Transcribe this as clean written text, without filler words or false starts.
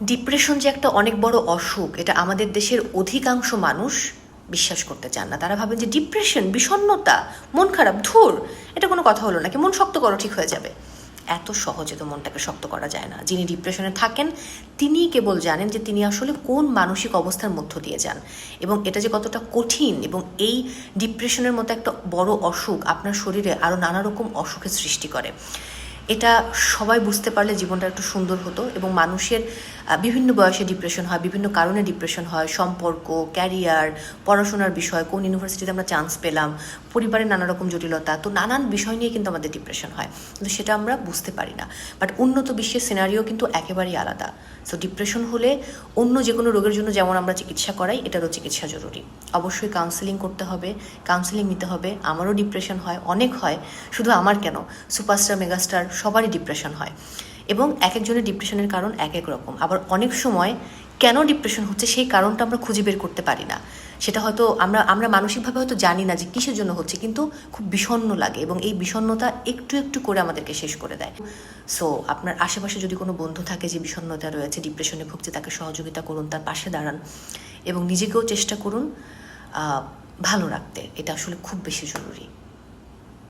Depression যে একটা অনেক বড় অসুখ, এটা আমাদের দেশের অধিকাংশ মানুষ বিশ্বাস করতে চান না। তারা ভাবেন যে ডিপ্রেশন, বিষণ্ণতা, মন খারাপ, ধুর, এটা কোনো কথা হলো নাকি, মন শক্ত করো, ঠিক হয়ে যাবে। এত সহজে তো মনটাকে শক্ত করা যায় না। যিনি ডিপ্রেশনে থাকেন তিনিই কেবল জানেন যে তিনি আসলে কোন মানসিক অবস্থার মধ্য দিয়ে যান, এবং এটা যে কতটা কঠিন, এবং এই ডিপ্রেশনের মতো একটা বড় অসুখ আপনার শরীরে আরও নানা রকম অসুখের সৃষ্টি করে। এটা সবাই বুঝতে পারলে জীবনটা একটু সুন্দর হতো। এবং মানুষের বিভিন্ন বয়সে ডিপ্রেশন হয়, বিভিন্ন কারণে ডিপ্রেশন হয়, সম্পর্ক, ক্যারিয়ার, পড়াশোনার বিষয়, কোন ইউনিভার্সিটিতে আমরা চান্স পেলাম, পরিবারের নানা রকম জটিলতা, তো নানান বিষয় নিয়ে কিন্তু আমাদের ডিপ্রেশন হয়, কিন্তু সেটা আমরা বুঝতে পারি না। বাট উন্নত বিশ্বের সিনারিও কিন্তু একেবারেই আলাদা। সো ডিপ্রেশন হলে অন্য যে কোনো রোগের জন্য যেমন আমরা চিকিৎসা করাই, এটারও চিকিৎসা জরুরি। অবশ্যই কাউন্সেলিং করতে হবে, কাউন্সেলিং নিতে হবে। আমারও ডিপ্রেশন হয়, অনেক হয়, শুধু আমার কেন, সুপারস্টার, মেগাস্টার সবারই ডিপ্রেশন হয়। এবং এক একজনের ডিপ্রেশনের কারণ এক এক রকম। আবার অনেক সময় কেন ডিপ্রেশন হচ্ছে সেই কারণটা আমরা খুঁজে বের করতে পারি না। সেটা হয়তো আমরা মানসিকভাবে হয়তো জানি না যে কিসের জন্য হচ্ছে, কিন্তু খুব বিষণ্ণ লাগে, এবং এই বিষণ্ণতা একটু একটু করে আমাদেরকে শেষ করে দেয়। সো আপনার আশেপাশে যদি কোনো বন্ধু থাকে যে বিষণ্ণতা রয়েছে, ডিপ্রেশনে ভুগছে, তাকে সহযোগিতা করুন, তার পাশে দাঁড়ান, এবং নিজেকেও চেষ্টা করুন ভালো রাখতে। এটা আসলে খুব বেশি জরুরি।